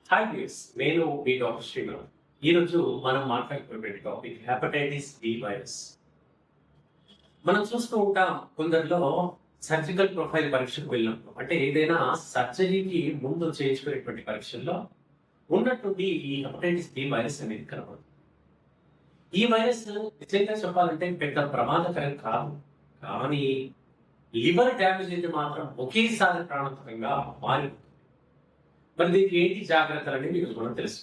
Hi views, నేను మీ doctor Sriram. ఈరోజు మనం మాట్లాడుకునే టాపిక్ హెపటైటిస్ బి వైరస్. మనం చూస్తూ ఉంటాం కొందరిలో సర్జికల్ ప్రొఫైల్ పరీక్షకు వెళ్ళినప్పుడు, అంటే ఏదైనా సర్జరీకి ముందు చేయించుకునేటువంటి పరీక్షల్లో ఉన్నటువంటి ఈ హెపటైటిస్ బి వైరస్ అనేది కనబడుతుంది. ఈ వైరస్ నిజంగా చెప్పాలంటే పెద్ద ప్రమాదకరం కాదు, కానీ లివర్ డ్యామేజ్ అయితే మాత్రం ఒకేసారి ప్రాణాంతకంగా మారిపోతుంది. మరి దీనికి ఏంటి జాగ్రత్తలు అనేది మీకు మనం తెలుసు.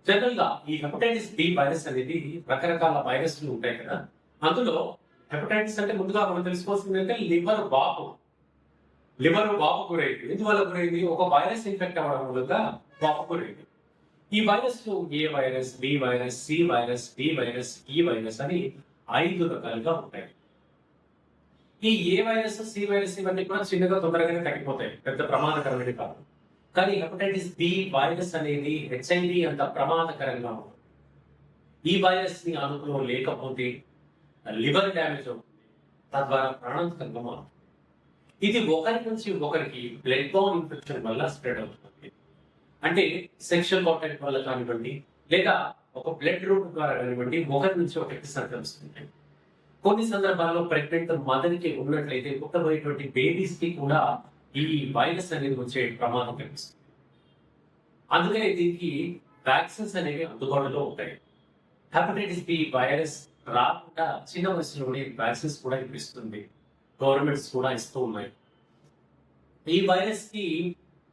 జనరల్ గా ఈ హెపటైటిస్ బి వైరస్ అనేది రకరకాల వైరస్లు ఉంటాయి కదా. అందులో హెపటైటిస్ అంటే ముందుగా మనం తెలుసుకోవాల్సింది అంటే లివర్ వాపు గురైంది. ఎందువల్ల గురైంది? ఒక వైరస్ ఇన్ఫెక్ట్ అవ్వడం వల్ల వాపు గురైంది. ఈ virus A virus, B virus, C virus, D virus, E virus అని 5 రకాలుగా ఉంటాయి. ఈ ఏ వైరస్, సి వైరస్ ఇవన్నీ కూడా చిన్నగా తొందరగానే తగ్గిపోతాయి, పెద్ద ప్రమాదకరమైనవి కాదు. కానీ హెపటైటిస్ బి వైరస్ అనేది హెచ్ఐవి అంత ప్రమాదకరంగా ఉంటుంది. ఈ వైరస్ ని అదుపులో లేకపోతే లివర్ డ్యామేజ్ అవుతుంది, తద్వారా ప్రాణాంతకంగా మారుతుంది. ఇది ఒకరి నుంచి ఒకరికి బ్లడ్ బౌన్ ఇన్ఫెక్షన్ వల్ల స్ప్రెడ్ అవుతుంది. అంటే సెక్షువల్ కాంటాక్ట్ వల్ల కానివ్వండి, లేదా ఒక బ్లడ్ రూట్ ద్వారా కానివ్వండి, ఒకరి నుంచి ఒకరికి సంక్రమిస్తుంది. కొన్ని సందర్భాల్లో ప్రెగ్నెంట్ మదర్ కి ఉన్నట్లయితే పుట్టబోయేటువంటి బేబీస్ కి కూడా ఈ వైరస్ అనేది వచ్చే ప్రమాదం కనిపిస్తుంది. అందుకనే దీనికి వ్యాక్సిన్స్ అనేవి అందుబాటులో ఉంటాయి. హెపటైటిస్ బి వైరస్ రాకుండా చిన్న వయసులోనే వ్యాక్సిన్స్ కూడా ఇప్పిస్తుంది, గవర్నమెంట్స్ కూడా ఇస్తూ ఉన్నాయి. ఈ వైరస్ కి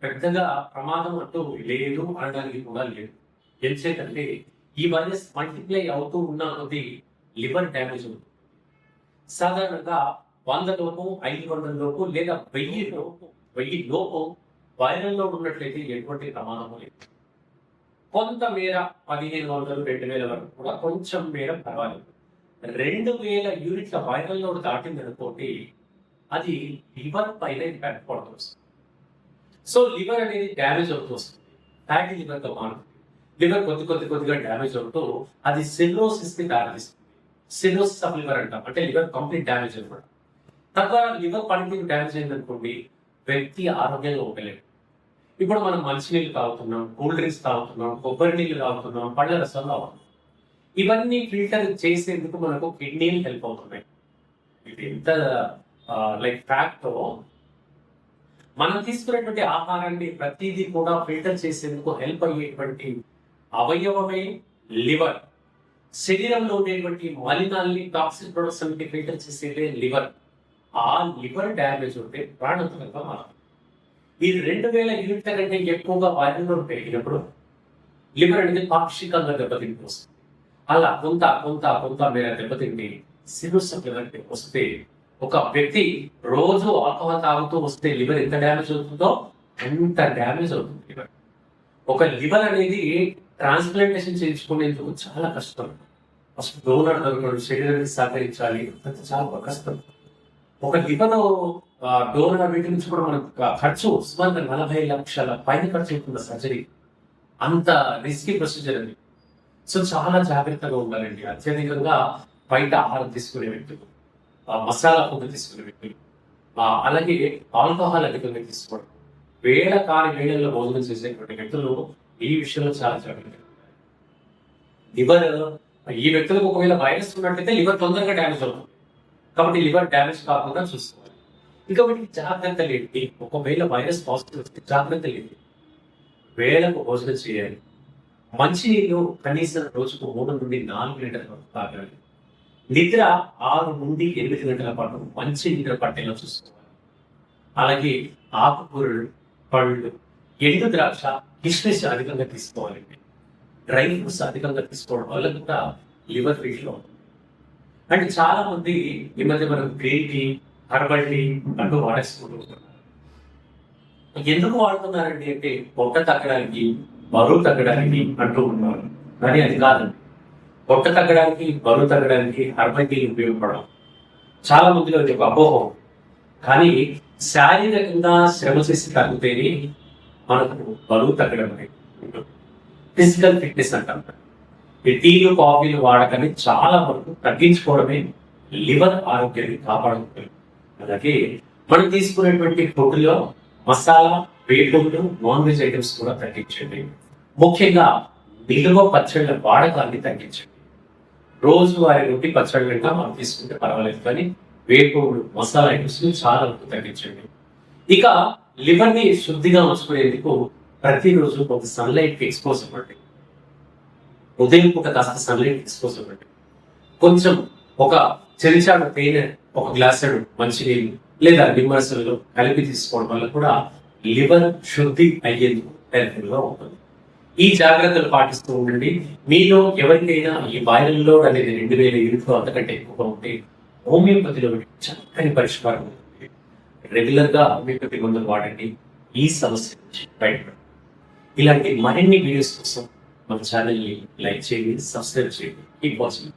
పెద్దగా ప్రమాదం అంటూ లేదు అనడానికి కూడా లేదు. ఎందుకంటే ఈ వైరస్ మల్టిప్లై అవుతూ ఉన్న కొద్ది లివర్ డ్యామేజ్ అవుతుంది. సాధారణంగా 100 లోపు, 500 లోపు, లేదా 1000 లోపు వైరల్ లోడ్ ఉన్నట్లయితే ఎటువంటి ప్రమాదం లేదు. కొంతమేర 1500, 2000 వరకు కూడా కొంచెం మేర పర్వాలేదు. 2000 యూనిట్ల వైరల్ లోడ్ దాటింది అనుకోండి, అది లివర్ పైన ఇంపాక్ట్ పడుతుంది. సో లివర్ అనేది డ్యామేజ్ అవుతూ వస్తుంది, ఫ్యాటీ లివర్ తో మారుతుంది. లివర్ కొద్దిగా డ్యామేజ్ అవుతూ అది సిర్రోసిస్ కి దారితీస్తుంది. సిరోసిస్ ఆఫ్ లివర్ అంటాం, అంటే లివర్ కంప్లీట్ డ్యామేజ్ అనమాట. తద్వారా లివర్ పనితీరు డ్యామేజ్ అయిందనుకోండి, వ్యక్తి ఆరోగ్యంగా ఉండలేడు. ఇప్పుడు మనం మంచినీళ్ళు తాగుతున్నాం, కూల్ డ్రింక్స్ తాగుతున్నాం, కొబ్బరి నీళ్ళు తాగుతున్నాం, పళ్ళ రసం తాగుతున్నాం. ఇవన్నీ ఫిల్టర్ చేసేందుకు మనకు కిడ్నీలు హెల్ప్ అవుతున్నాయి. ఇది ఎంత లైక్ ఫ్యాక్ట్. మనం తీసుకునేటువంటి ఆహారాన్ని ప్రతిదీ కూడా ఫిల్టర్ చేసేందుకు హెల్ప్ అయ్యేటువంటి అవయవమే లివర్. శరీరంలో ఉండేటువంటి మలినాల్ని, టాక్సిక్ ప్రొడక్ట్స్ అన్ని ఫిల్టర్ చేసేదే లివర్. ఆ లివర్ డ్యామేజ్ ఉంటే ప్రాణాంతకంగా మారుతుంది. ఈ 2000 యూనిట్ల కంటే ఎక్కువగా వైరల్ లోడ్ పెరిగినప్పుడు లివర్ అనేది పాక్షికంగా దెబ్బతింటూ వస్తుంది. అలా కొంత మేర దెబ్బతింటి సిరోసిస్ ఆఫ్ లివర్ వస్తే, ఒక వ్యక్తి రోజు ఆల్కహాల్ తాగుతూ వస్తే లివర్ ఎంత డ్యామేజ్ అవుతుందో అంత డ్యామేజ్ అవుతుంది లివర్. ఒక లివర్ అనేది ట్రాన్స్ప్లాంటేషన్ చేయించుకునేందుకు చాలా కష్టం. ఫస్ట్ డోనర్ దొరకడు, శరీరానికి సహకరించాలి, అది చాలా కష్టం. ఒక లివర్ డోనర్ వీటి నుంచి కూడా మనకు ఖర్చు సుమారు 40 లక్షల పైన ఖర్చు అవుతుంది సర్జరీ. అంత రిస్కీ ప్రొసీజర్ అది. సో చాలా జాగ్రత్తగా ఉండాలండి. అత్యధికంగా బయట ఆహారం తీసుకునే వ్యక్తులు, మసాలా ఫుడ్ తీసుకునే వ్యక్తులు, అలాగే ఆల్కహాల్ అధికంగా తీసుకోవడం, వేళల్లో భోజనం చేసేటువంటి వ్యక్తులు ఈ విషయంలో చాలా జాగ్రత్తగా. లివర్ ఈ వ్యక్తులకు ఒకవేళ వైరస్ ఉన్నట్లయితే లివర్ తొందరగా డ్యామేజ్ అవుతుంది, కాబట్టి లివర్ డ్యామేజ్ కాకుండా చూసుకోవాలి. ఇంకా వీటికి జాగ్రత్తలు ఏంటి? ఒకవేళ వైరస్ పాజిటివ్ వస్తే జాగ్రత్తలు ఏంటి? వేళకు భోజనం చేయాలి. మంచినీళ్ళు కనీసం రోజుకు 3 నుండి 4 లీటర్ల వరకు తాగాలి. నిద్ర 6 నుండి 8 గంటల పాటు మంచి నిద్ర పట్టేలా చూసుకోవాలి. అలాగే ఆకుకూరలు, పళ్ళు, ఎండు ద్రాక్ష, కిస్మిస్ అధికంగా తీసుకోవాలి. డ్రై ఫ్రూట్స్ అధికంగా తీసుకోవడం వల్ల కూడా లివర్ ఫీట్ లో ఉంటుంది. అంటే చాలా మంది ఈ మధ్య మనం గ్రీన్ టీ, హర్బల్ టీ అంటూ వాడేసుకుంటున్నారు. ఎందుకు వాడుతున్నారండి అంటే పొట్ట తగ్గడానికి, బరువు తగ్గడానికి అంటూ ఉన్నారు. కానీ అది కాదండి. పొట్ట తగ్గడానికి, బరువు తగ్గడానికి హర్బల్ టీ ఉపయోగపడడం చాలా మందిలో ఒక అపోహం. కానీ శారీరకంగా శ్రమ చేసి తగ్గితేనే మనకు బరువు తగ్గడం అనేది ఫిజికల్ ఫిట్నెస్ అంటాం. ఈ టీలు, కాఫీలు వాడకాన్ని చాలా వరకు తగ్గించుకోవడమే లివర్ ఆరోగ్యాన్ని కాపాడుతుంది. అలాగే మనం తీసుకునేటువంటి ఫుడ్ లో మసాలా, వేపుడు నాన్ వెజ్ ఐటమ్స్ కూడా తగ్గించండి. ముఖ్యంగా నిలువ పచ్చళ్ళ వాడకాన్ని తగ్గించండి. రోజువారీ రొట్టి పచ్చళ్ళు కనుక మనం తీసుకుంటే పర్వాలేదు, కానీ వేపుడు మసాలా ఐటమ్స్ చాలా వరకు తగ్గించండి. ఇక లివర్ ని శుద్ధిగా ఉంచుకునేందుకు ప్రతిరోజు ఒక సన్లైట్ కి ఎక్స్పోజ్ అవ్వండి. ఉదయం పూట కాస్త సన్లైట్ ఎక్స్పోజ్ అవ్వండి. కొంచెం ఒక చెంచాడు తేనె, ఒక గ్లాసుడు మంచినీళ్ళు లేదా నిమ్మరసంలో కలిపి తీసుకోవడం వల్ల కూడా లివర్ శుద్ధి అయ్యేందుకు హెల్ప్ఫుల్ గా ఉంటుంది. ఈ జాగ్రత్తలు పాటిస్తూ ఉండండి. మీలో ఎవరికైనా ఈ వైరల్ లోడ్ అనేది 2000 యూనిట్లు అంతకంటే ఎక్కువగా ఉంటే హోమియోపతిలో చక్కని పరిష్కారం ఉంటుంది. రెగ్యులర్ గా హోమియోపతి మందులు వాడండి. ఈ సమస్య నుంచి బయటపడండి. ఇలాంటి మరిన్ని వీడియోస్ కోసం మన ఛానల్ ని లైక్ చేయండి, సబ్స్క్రైబ్ చేయండి. ఈ పాజిటివ్